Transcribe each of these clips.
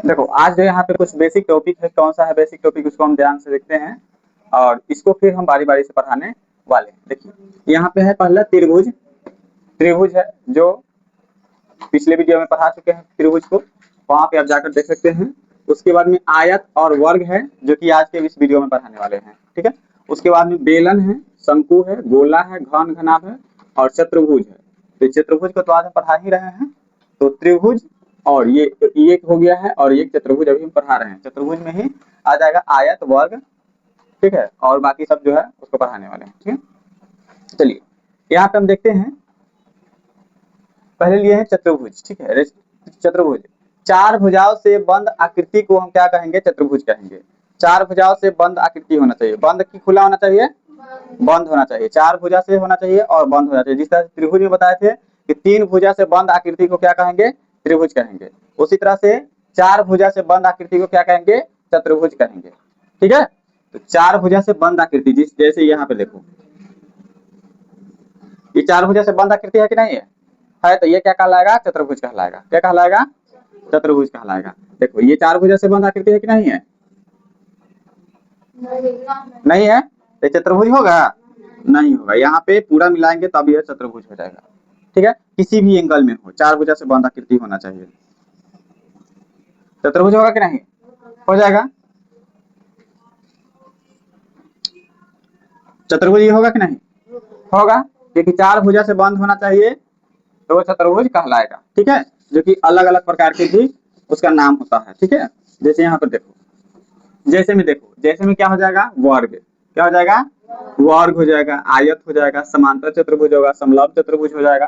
देखो आज जो यहाँ पे कुछ बेसिक टॉपिक है, कौन सा है बेसिक टॉपिक उसको हम ध्यान से देखते हैं और इसको फिर हम बारी बारी से पढ़ाने वाले हैं। देखिए यहाँ पे है पहला त्रिभुज। त्रिभुज है जो पिछले वीडियो में पढ़ा चुके हैं त्रिभुज को, वहां पे आप जाकर देख सकते हैं। उसके बाद में आयत और वर्ग है जो कि आज के इस वीडियो में पढ़ाने वाले हैं, ठीक है। उसके बाद में बेलन है, शंकु है, गोला है, घन घनाभ है और चतुर्भुज है। तो चतुर्भुज को तो आज हम पढ़ा ही रहे हैं। तो त्रिभुज और ये एक हो गया है और एक चतुर्भुज अभी हम पढ़ा रहे हैं। चतुर्भुज में ही आ जाएगा आयत वर्ग, ठीक है, और बाकी सब जो है उसको पढ़ाने वाले हैं, ठीक है। चलिए यहाँ पे हम देखते हैं, पहले लिए हैं चतुर्भुज, ठीक है। चतुर्भुज चार भुजाओं से बंद आकृति को हम क्या कहेंगे? चतुर्भुज कहेंगे। चार भुजाओं से बंद आकृति होना चाहिए, बंद की खुला होना चाहिए, बंद होना चाहिए, चार भुजा से होना चाहिए और बंद होना चाहिए। जिस तरह से त्रिभुज में बताए थे कि तीन भुजा से बंद आकृति को क्या कहेंगे? त्रिभुज कहेंगे। उसी तरह से चार भुजा से बंद आकृति को क्या कहेंगे? चतुर्भुज कहेंगे, ठीक है। तो चार भुजा से बंद आकृति, जिस जैसे यहाँ पे देखो ये चार भुजा से बंद आकृति है कि नहीं है तो ये क्या कहलाएगा? चतुर्भुज कहलाएगा। क्या कहलाएगा? चतुर्भुज कहलाएगा। देखो ये चार भुजा से बंद आकृति है कि नहीं है? नहीं है तो चतुर्भुज होगा? नहीं होगा। यहाँ पे पूरा मिलाएंगे तब यह चतुर्भुज हो जाएगा, ठीक है। किसी भी एंगल में हो चार भुजा से बंद आकृति होना चाहिए, चतुर्भुज होगा कि नहीं? हो जाएगा। चतुर्भुज ये होगा कि नहीं? होगा, क्योंकि चार भुजा से बंद होना चाहिए तो वो चतुर्भुज कहलाएगा, ठीक है। जो कि अलग अलग प्रकार के भी उसका नाम होता है, ठीक है। जैसे यहाँ पर देखो, जैसे में देखो, जैसे में क्या हो जाएगा? वर्ग। क्या हो जाएगा? वर्ग हो जाएगा, आयत हो जाएगा, समांतर चतुर्भुज होगा, समलंब चतुर्भुज हो जाएगा,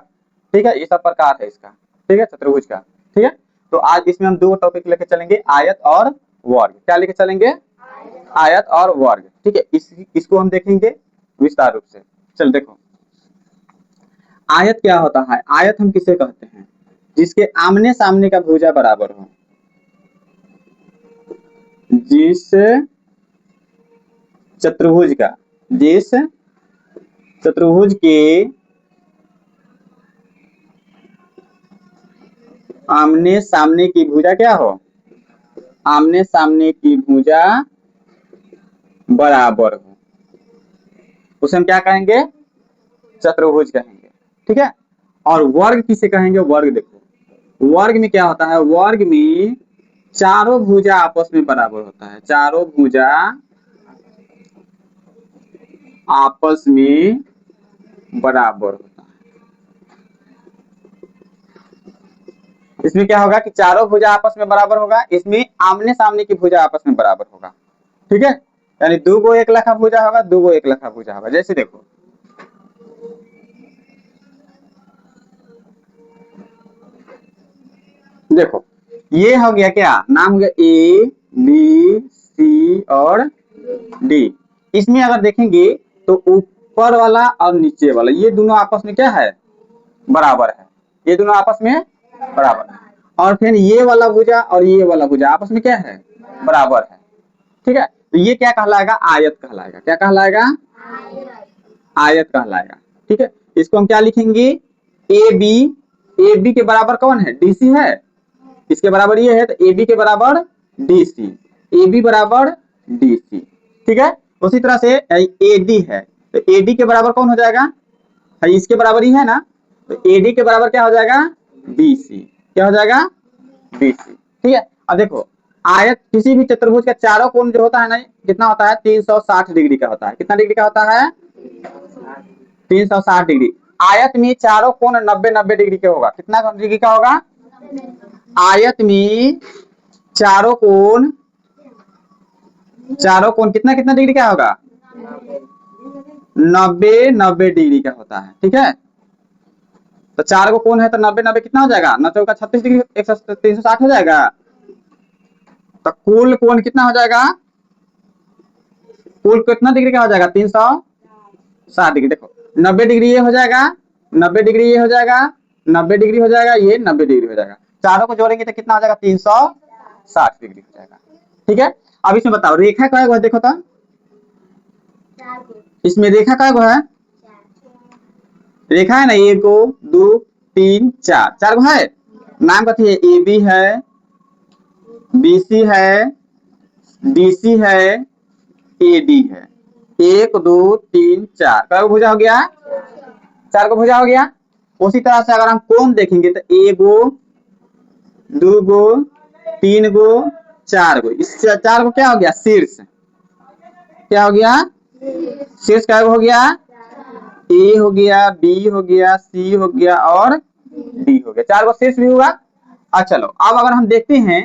ठीक है। ये सब प्रकार है इसका, ठीक है, चतुर्भुज का, ठीक है। तो आज इसमें हम दो टॉपिक लेके चलेंगे, आयत और वर्ग। क्या लेके चलेंगे? आयत और वर्ग, ठीक है। इसको हम देखेंगे विस्तार रूप से। चल देखो, आयत क्या होता है? आयत हम किसे कहते हैं? जिसके आमने सामने का भुजा बराबर हो। जिस चतुर्भुज का, जिस चतुर्भुज के आमने सामने की भुजा क्या हो? आमने सामने की भुजा बराबर हो, उसे हम क्या कहेंगे? चतुर्भुज कहेंगे, ठीक है। और वर्ग किसे कहेंगे? वर्ग देखो, वर्ग में क्या होता है? वर्ग में चारों भुजा आपस में बराबर होता है, चारों भुजा आपस में बराबर होता है। इसमें क्या होगा कि चारों भुजा आपस में बराबर होगा, इसमें आमने सामने की भुजा आपस में बराबर होगा, ठीक है। यानी दो गो एक लखा भुजा होगा, दो गो एक लखा भुजा होगा। जैसे देखो, देखो ये हो गया, क्या नाम हो गया? ए बी सी और डी। इसमें अगर देखेंगे तो ऊपर वाला और नीचे वाला ये दोनों आपस में क्या है? बराबर है। ये दोनों आपस में बराबर है। और फिर ये वाला भुजा और ये वाला भुजा आपस में क्या है? बराबर है, ठीक है। तो ये क्या कहलाएगा? आयत कहलाएगा। क्या कहलाएगा? आयत कहलाएगा, ठीक है। इसको हम क्या लिखेंगे? A B. ए बी के बराबर कौन है? डी सी है। इसके बराबर ये है तो ए बी के बराबर डी सी। ए बी बराबर डी सी, ठीक है। उसी तरह से ए डी है तो ए डी के बराबर कौन हो जाएगा? इसके बराबर ही है ना, तो ए डी के बराबर क्या हो जाएगा? B C. क्या हो जाएगा? बी सी, ठीक है। अब देखो, आयत किसी भी चतुर्भुज का चारों कोण जो होता है ना, कितना होता है? 360 डिग्री का होता है। कितना डिग्री का होता है? 360 डिग्री। आयत में चारों कोण 90-90 डिग्री के होगा। कितना डिग्री का होगा? आयत में चारों कोण, चारों कोण कितना कितना डिग्री का होगा? 90-90 डिग्री का होता है, ठीक है। तो चार को कोण है तो 90-90 कितना हो जाएगा? 9 चौका 36 डिग्री, 360 हो जाएगा। तो कुल कोण कितना हो जाएगा? कुल कितना डिग्री का हो जाएगा? 360 डिग्री। देखो 90 डिग्री ये हो जाएगा, 90 डिग्री ये हो जाएगा, 90 डिग्री हो जाएगा, ये 90 डिग्री हो जाएगा। चारों को जोड़ेंगे तो कितना हो जाएगा? 360 डिग्री हो जाएगा, ठीक है। अब इसमें बताओ रेखा क्या है? देखो तो इसमें रेखा क्या है? रेखा है ना, 1 2 3 4, 4 गो है। नाम कथी है? ए बी है, BC है, DC है, AD है। 1 2 3 4 कै भुजा हो गया? 4 को भुजा हो गया। उसी तरह से अगर हम कोण देखेंगे तो 1 गो 2 गो 3 गो 4 गो, इस 4 को क्या हो गया? शीर्ष। क्या हो गया? शीर्ष क्या हो गया? A हो गया, B हो गया, C हो गया और D हो गया। 4 को शीर्ष भी हुआ। अब चलो, अब अगर हम देखते हैं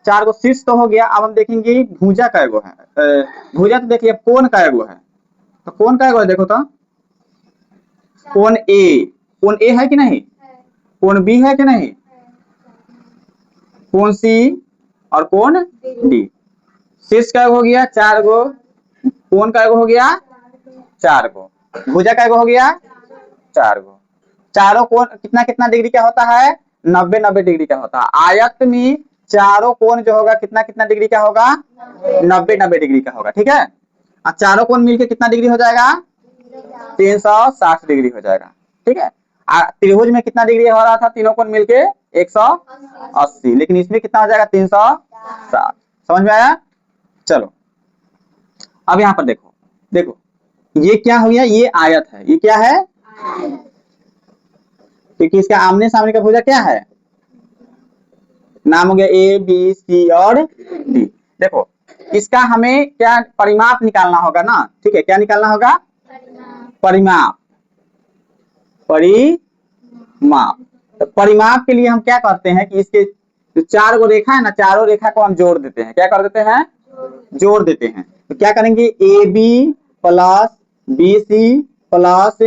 4 को शीर्ष तो हो गया, अब हम देखेंगे भुजा कै गो है। भुजा तो देखिए कोण कै गो है, तो कोण कै गो है देखो तो। कोण A है कि नहीं? कोण B है कि नहीं? कोण C और कोण D। शीर्ष कै गो हो गया? 4 गो। कोण कै गो हो गया? 4 गो। भुजा कै गो हो गया? 4 गो। चारों कोण कितना कितना डिग्री का होता है? 90 90 डिग्री का होता है। आयत में चारों कोण जो होगा कितना कितना डिग्री का होगा? 90 90 डिग्री का होगा। ठीक है। और चारों कोण मिलके कितना डिग्री हो जाएगा? 360 डिग्री हो जाएगा। ठीक है। त्रिभुज में कितना डिग्री हो रहा था? तीनों कोण मिलके 180, लेकिन इसमें कितना हो जाएगा? 360। समझ में आया? चलो, अब यहाँ पर देखो, देखो ये क्या हो गया? ये आयत है। ये क्या है? क्योंकि इसका आमने सामने का भुजा क्या है? नाम हो गया A B C और D। देखो, इसका हमें क्या परिमाप निकालना होगा ना। ठीक है, क्या निकालना होगा? परिमाप। परिमाप। तो परिमाप के लिए हम क्या करते हैं कि इसके जो 4 गो रेखा है ना, चारों रेखा को हम जोड़ देते हैं। क्या कर देते हैं? जोड़ देते हैं। तो क्या करेंगे? AB plus BC plus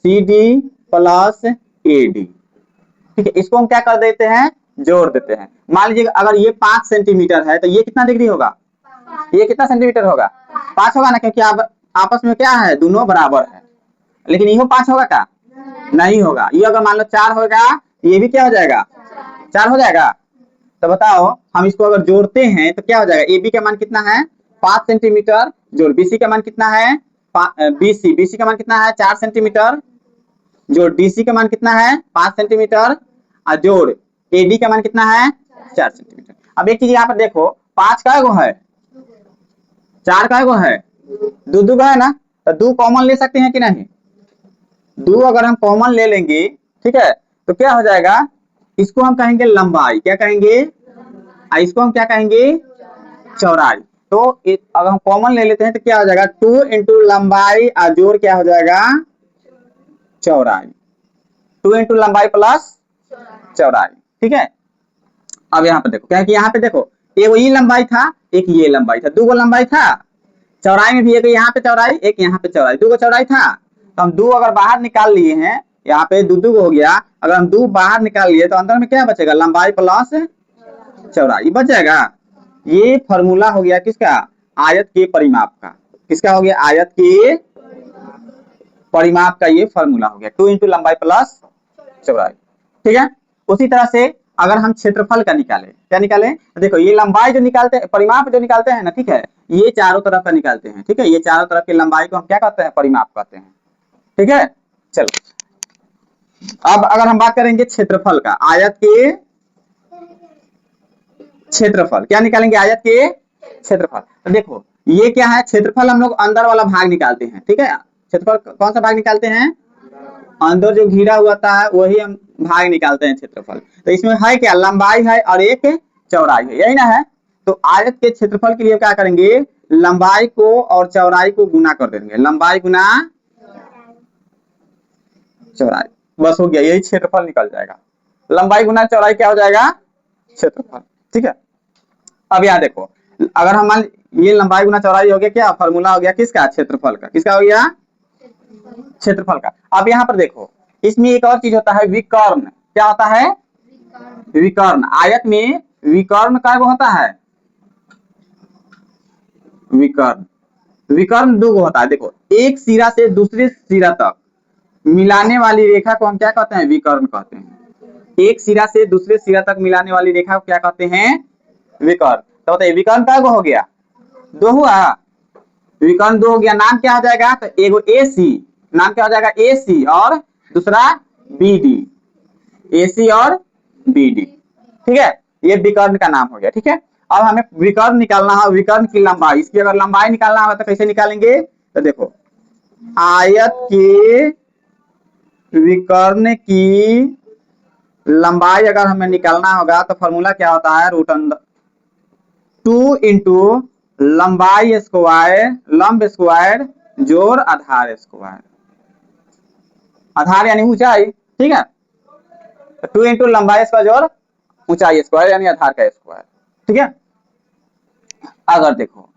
CD plus AD। ठीक है, इसको हम क्या कर देते हैं? जोड़ देते हैं। मान लीजिए अगर ये 5 सेंटीमीटर है तो ये कितना डिग्री होगा? ये कितना सेंटीमीटर होगा? 5 होगा ना, क्योंकि आप आपस में क्या है? दोनों बराबर है। लेकिन ये 5 होगा क्या? नहीं होगा। ये अगर मान लो 4 होगा, ये भी क्या हो जाएगा? 4 हो जाएगा। तो बताओ, हम इसको अगर जोड़ते हैं तो क्या हो जाएगा? AB का मान कितना है? 5 सेंटीमीटर। जोड़ BC का मान कितना है? BC का मान कितना है? 4 सेंटीमीटर। जोड़ DC का मान कितना है? 5 सेंटीमीटर। और जोड़ AD का मान कितना है? 4 सेंटीमीटर। अब एक चीज यहाँ पर देखो, 5 का गो है, 4 का गो है, दो दो है ना, तो 2 कॉमन ले सकते हैं कि नहीं? 2 अगर हम कॉमन ले लेंगे, ठीक है, तो क्या हो जाएगा? इसको हम कहेंगे लंबाई। क्या कहेंगे? इसको हम क्या कहेंगे? चौड़ाई। तो अगर हम कॉमन ले लेते हैं तो क्या हो जाएगा? 2 इंटू लंबाई और जोड़ क्या हो जाएगा? चौड़ाई। 2 इंटू लंबाई प्लस चौड़ाई। ठीक है। अब यहाँ पे देखो, क्या है कि यहाँ पे देखो, एक ये लंबाई था, एक ये लंबाई था, 2 गो लंबाई था। चौड़ाई में भी एक यहाँ पे चौड़ाई, एक यहाँ पे चौड़ाई, 2 गो चौड़ाई था। तो हम 2 अगर बाहर निकाल लिए हैं, यहाँ पे 2 2 हो गया। अगर हम 2 बाहर निकाल लिए तो अंदर में क्या बचेगा? लंबाई प्लस चौड़ाई बच जाएगा। ये फॉर्मूला हो गया किसका? आयत के परिमाप का। किसका हो गया? आयत के परिमाप का ये फॉर्मूला हो गया। 2 इंटू लंबाई प्लस चौड़ाई। ठीक है। उसी तरह से अगर हम क्षेत्रफल का निकालें, क्या निकालें? तो देखो, ये लंबाई जो निकालते हैं, परिमाप जो निकालते हैं ना, ठीक है, ये चारों तरफ का निकालते हैं। ठीक है, ये चारों तरफ की लंबाई को हम क्या कहते हैं? परिमाप कहते हैं। ठीक है। चलो, अब अगर हम बात करेंगे क्षेत्रफल का, आयत के क्षेत्रफल, क्या निकालेंगे? आयत के क्षेत्रफल। तो देखो, ये क्या है? क्षेत्रफल हम लोग अंदर वाला भाग निकालते हैं। ठीक है, क्षेत्रफल कौन सा भाग निकालते हैं? अंदर जो घिरा हुआ था वही हम भाग निकालते हैं क्षेत्रफल। तो इसमें है क्या? लंबाई है और एक चौड़ाई है, यही ना है। तो आयत के क्षेत्रफल के लिए क्या करेंगे? लंबाई को और चौड़ाई को गुना कर देंगे। लंबाई गुना चौड़ाई, बस हो गया, यही क्षेत्रफल निकल जाएगा। लंबाई गुना चौड़ाई क्या हो जाएगा? क्षेत्रफल। ठीक है। अब यहाँ देखो, अगर हम मान ये लंबाई गुना चौड़ाई हो गया, क्या फॉर्मूला हो गया? किसका? क्षेत्रफल का। किसका हो गया? क्षेत्रफल का। अब यहाँ पर देखो, इसमें एक और चीज होता है, विकर्ण। क्या होता है? विकर्ण। आयत में विकर्ण का होता है। विकर्ण, विकर्ण 2 होता है। देखो, एक सिरा से दूसरे सिरा तक मिलाने वाली रेखा को हम क्या कहते हैं? विकर्ण कहते हैं। एक सिरा से दूसरे सिरा तक मिलाने वाली रेखा को क्या कहते हैं? विकर्ण। तो बताइए, विकर्ण का हो गया? 2 हुआ। विकर्ण 2 हो गया। नाम क्या हो जाएगा? तो एगो AC, नाम क्या हो जाएगा? AC और दूसरा BD। AC और BD। ठीक है। ये विकर्ण का नाम हो गया। ठीक है, अब हमें विकर्ण निकालना है, विकर्ण की लंबाई। इसकी अगर लंबाई निकालना हो तो कैसे निकालेंगे, तो देखो आयत के विकर्ण की लंबाई अगर हमें निकालना होगा तो फॉर्मूला क्या होता है, रूट अंडर 2 इंटू लंबाई स्क्वायर, लंब स्क्वायर जोड़ आधार स्क्वायर, आधार यानी ऊंचाई। ठीक है, 2 इंटू लंबाई स्क्वायर जोड़ ऊंचाई स्क्वायर यानी आधार का स्क्वायर। ठीक है, अगर देखो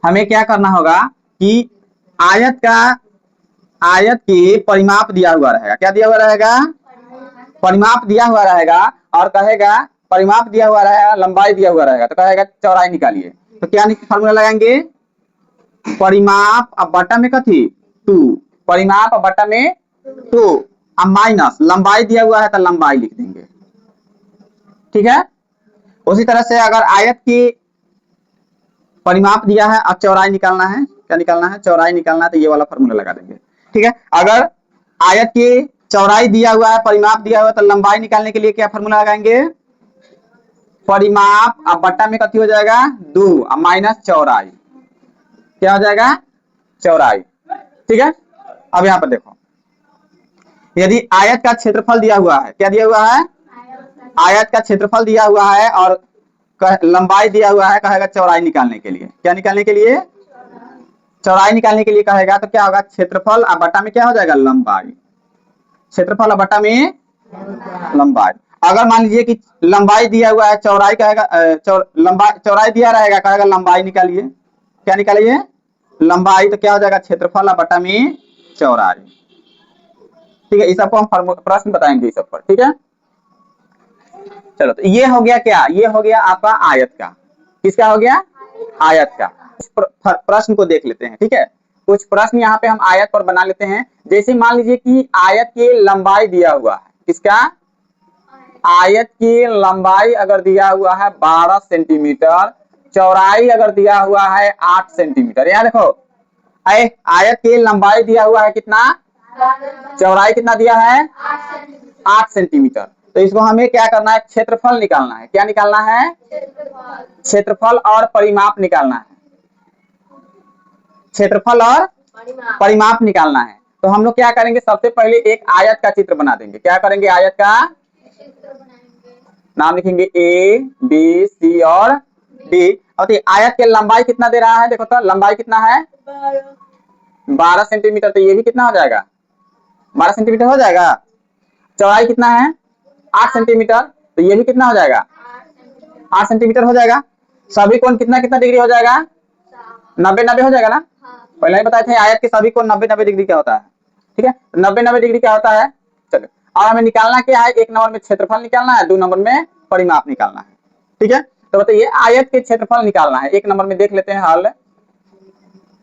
हमें क्या करना होगा कि आयत के परिमाप दिया हुआ रहेगा। क्या दिया हुआ रहेगा, परिमाप दिया हुआ रहेगा, और कहेगा परिमाप दिया हुआ रहेगा, लंबाई दिया हुआ रहेगा, तो कहेगा चौड़ाई निकालिए। तो क्या फॉर्मूला लगाएंगे, परिमाप अब बटा में कथी 2, परिमाप अब बटा में 2, अब माइनस लंबाई दिया हुआ है तो लंबाई लिख देंगे। ठीक है, उसी तरह से अगर आयत की परिमाप दिया है, अब चौड़ाई निकालना है, क्या निकालना है, चौड़ाई निकालना है, तो ये वाला फॉर्मूला लगा देंगे। ठीक है, अगर आयत की चौड़ाई दिया हुआ है, परिमाप दिया हुआ है, तो लंबाई निकालने के लिए क्या फॉर्मूला लगाएंगे, परिमाप अब बट्टा में कथी हो जाएगा 2 अब माइनस चौड़ाई, क्या हो जाएगा चौड़ाई। ठीक है, अब यहाँ पर देखो यदि आयत का क्षेत्रफल दिया हुआ है, क्या दिया हुआ है, आयत का क्षेत्रफल दिया हुआ है और लंबाई दिया हुआ है, कहेगा चौड़ाई निकालने के लिए, क्या निकालने के लिए, चौड़ाई निकालने के लिए कहेगा, तो क्या होगा क्षेत्रफल अब बटा में क्या हो जाएगा लंबाई, क्षेत्रफल अब बटा में लंबाई। अगर मान लीजिए कि लंबाई दिया हुआ है, चौड़ाई कहेगा लंबाई चौड़ाई दिया रहेगा, कहेगा लंबाई निकालिए, क्या निकालिए लंबाई, तो क्या हो जाएगा क्षेत्रफल अब बटा में चौड़ाई। ठीक है, इस सबको हम प्रश्न बताएंगे इस सब पर। ठीक है, चलो तो ये हो गया क्या, ये हो गया आपका आयत का, किसका हो गया, आयत का। प्रश्न को देख लेते हैं। ठीक है, कुछ प्रश्न यहाँ पे हम आयत पर बना लेते हैं। जैसे मान लीजिए कि आयत की लंबाई दिया हुआ है, किसका, आयत की लंबाई अगर दिया हुआ है 12 सेंटीमीटर, चौड़ाई अगर दिया हुआ है 8 सेंटीमीटर। यहाँ देखो आयत की लंबाई दिया हुआ है कितना, चौड़ाई कितना दिया है 8 सेंटीमीटर। तो इसको हमें क्या करना है, क्षेत्रफल निकालना है। क्या निकालना है, क्षेत्रफल और परिमाप निकालना है, क्षेत्रफल और परिमाप निकालना है। तो हम लोग क्या करेंगे, सबसे पहले एक आयत का चित्र बना देंगे। क्या करेंगे, आयत का नाम लिखेंगे ए बी सी और डी। और आयत के लंबाई कितना दे रहा है, देखो तो लंबाई कितना है 12 सेंटीमीटर, तो ये भी कितना हो जाएगा 12 सेंटीमीटर हो जाएगा। चौड़ाई कितना है 8 सेंटीमीटर, तो ये भी कितना हो जाएगा 8 सेंटीमीटर हो जाएगा। सभी कोण कितना कितना डिग्री हो जाएगा 90-90 हो जाएगा ना, पहले ही बताए थे आयत के सभी कोण 90-90 डिग्री क्या होता है। ठीक है, 90-90 डिग्री क्या होता है। चलो और हमें निकालना क्या है, 1 नंबर में क्षेत्रफल निकालना है, 2 नंबर में परिमाप निकालना है। ठीक है, तो बताइए आयत के क्षेत्रफल निकालना है। 1 नंबर में देख लेते हैं हल,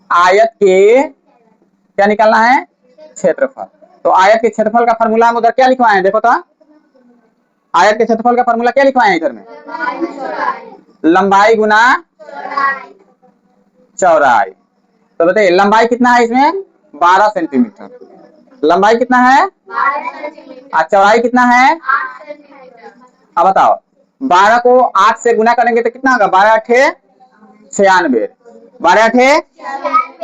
आयत के क्या निकालना है क्षेत्रफल। तो आयत के क्षेत्रफल का फॉर्मूला हम उधर क्या लिखवाए हैं, देखो तो आयत के क्षेत्रफल का फॉर्मूला क्या लिखवाए हैं इधर में, लंबाई गुना चौड़ाई। तो बताइए लंबाई कितना है इसमें 12 सेंटीमीटर, लंबाई कितना है और चौड़ाई कितना है। अब बताओ 12 को 8 से गुना करेंगे तो कितना होगा, 12 अठे 96, 12 अठे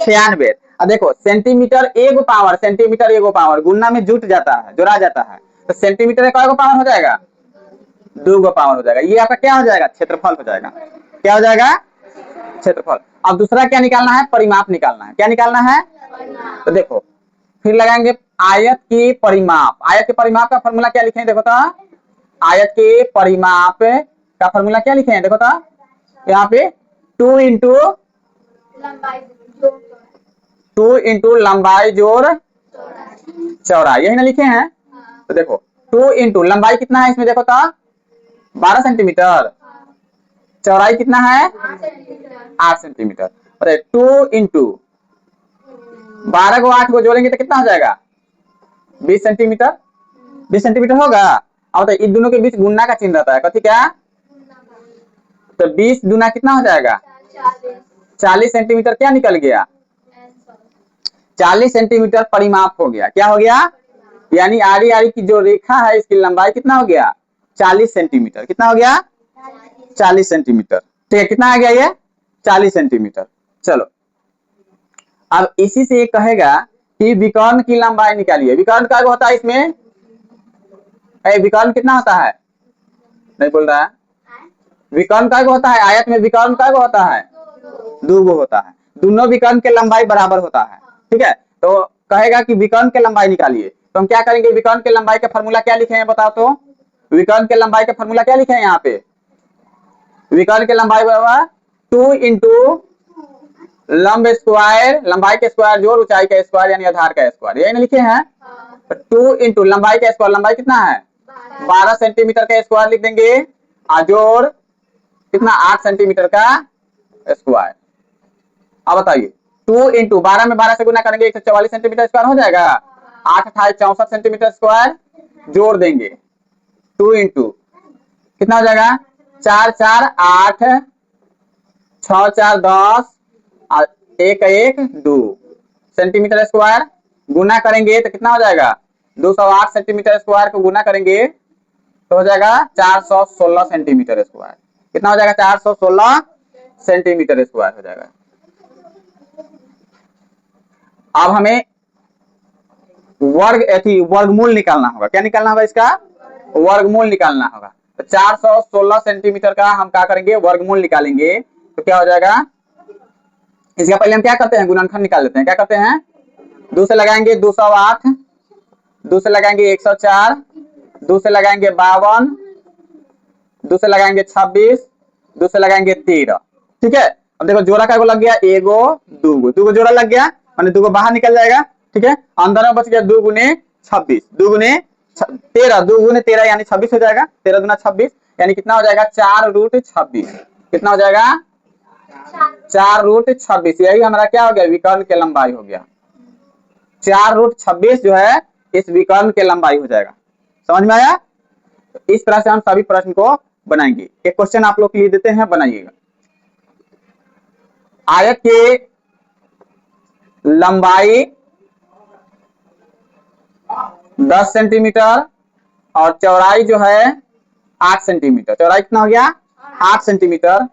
96। अब देखो सेंटीमीटर एगो पावर, सेंटीमीटर एगो पावर गुना में जुट जाता है, जोड़ा जाता है, तो सेंटीमीटर का एगो पावर हो जाएगा 2 गो पावर हो जाएगा। ये आपका क्या हो जाएगा क्षेत्रफल हो जाएगा, क्या हो जाएगा क्षेत्रफल। अब दूसरा क्या निकालना है, परिमाप निकालना है। क्या निकालना है, तो देखो फिर लगाएंगे आयत के परिमाप। आयत के परिमाप का फॉर्मूला क्या लिखे हैं, देखो तो आयत के परिमाप का फॉर्मूला क्या लिखे हैं, देखो तो यहाँ पे 2 इंटू लंबाई जोड़ चौड़ाई, यही ना लिखे हैं। तो देखो 2 इंटू लंबाई कितना है इसमें, देखो तो 12 सेंटीमीटर, चौड़ाई कितना है 8 सेंटीमीटर। 2 इंटू 12 को 8 को जोड़ेंगे तो कितना हो जाएगा 20 सेंटीमीटर, 20 सेंटीमीटर होगा। अब तो इन दोनों के बीच गुना का चिन्ह रहता है, कथी क्या, तो 20 गुना कितना हो जाएगा 40 सेंटीमीटर। क्या निकल गया 40 सेंटीमीटर परिमाप हो गया। क्या हो गया, यानी आड़ी आड़ी की जो रेखा है इसकी लंबाई कितना हो गया 40 सेंटीमीटर, कितना हो गया 40 सेंटीमीटर। ठीक है, कितना आ गया ये 40 सेंटीमीटर। चलो अब इसी से ये कहेगा कि विकर्ण की लंबाई निकालिए। विकर्ण का होता है इसमें, विकर्ण कितना होता है, नहीं बोल रहा है। विकर्ण का होता है, आयत में विकर्ण का होता है, दो गो होता है। दोनों विकर्ण के लंबाई बराबर होता है। ठीक है, तो कहेगा कि विकर्ण के लंबाई निकालिए। तो हम क्या करेंगे, विकर्ण के लंबाई का फॉर्मूला क्या लिखे हैं बताओ तो। विकर्ण के लंबाई का फॉर्मूला क्या लिखे हैं यहाँ पे, विकर्ण के लंबाई बराबर 2 इंटू लंब स्क्वायर, लंबाई के स्क्वायर जोड़ ऊंचाई का स्क्वायर यानी आधार का स्क्वायर, यही ना लिखे हैं। 2 इंटू लंबाई का स्क्वायर, लंबाई कितना है 12 सेंटीमीटर का स्क्वायर लिख देंगे, जोड़ कितना 8 सेंटीमीटर का स्क्वायर। अब बताइए 2 इंटू 12 में 12 से गुना करेंगे 144 सेंटीमीटर स्क्वायर हो जाएगा। 8 28 64 सेंटीमीटर स्क्वायर जोड़ देंगे, 2 इंटू कितना हो जाएगा 4 4 8 6 4 10 1 1 2 सेंटीमीटर स्क्वायर, गुना करेंगे तो कितना हो जाएगा 208 सेंटीमीटर स्क्वायर को गुना करेंगे तो हो जाएगा 416 सेंटीमीटर स्क्वायर। कितना हो जाएगा 416 सेंटीमीटर स्क्वायर हो जाएगा। अब हमें वर्गमूल निकालना होगा। क्या निकालना होगा, इसका वर्गमूल निकालना होगा। तो 416 सेंटीमीटर का हम क्या करेंगे, वर्गमूल निकालेंगे। तो क्या हो जाएगा, इसका पहले हम क्या करते हैं, गुणनखंड निकाल लेते हैं। क्या करते हैं, 2 से लगाएंगे 208, 2 से लगाएंगे 104, 2 से लगाएंगे 52, 2 से लगाएंगे 26, 2 से लगाएंगे 13। ठीक है, अब देखो जोड़ा का लग गया, एगो दूगो जोड़ा लग गया, माने दूगो बाहर निकल जाएगा। ठीक है, अंदर में बच गया 2 गुने 26, 2 गुने 13, 2 गुने 13 यानी 26 हो जाएगा। 13 गुना 26 यानी कितना हो जाएगा 4√26। कितना हो जाएगा 4√26। यही हमारा क्या हो गया, विकर्ण के लंबाई हो गया। 4√26 जो है इस विकर्ण के लंबाई हो जाएगा। समझ में आया। तो इस तरह से हम सभी प्रश्न को बनाएंगे। एक क्वेश्चन आप लोग के लिए देते हैं, बनाइएगा। आयत के लंबाई 10 सेंटीमीटर और चौड़ाई जो है 8 सेंटीमीटर। चौड़ाई कितना हो गया 8 सेंटीमीटर।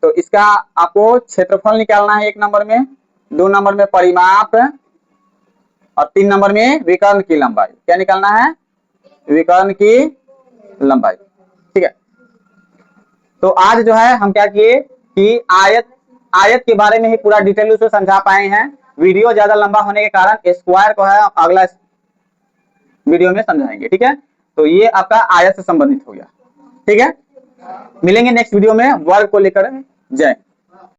तो इसका आपको क्षेत्रफल निकालना है 1 नंबर में, 2 नंबर में परिमाप और 3 नंबर में विकर्ण की लंबाई। क्या निकालना है, विकर्ण की लंबाई। ठीक है, तो आज जो है हम क्या किए कि आयत के बारे में ही पूरा डिटेल से समझा पाए हैं। वीडियो ज्यादा लंबा होने के कारण स्क्वायर को है अगला वीडियो में समझाएंगे। ठीक है, तो ये आपका आयत से संबंधित हो गया। ठीक है, मिलेंगे नेक्स्ट वीडियो में वर्ग को लेकर। जय।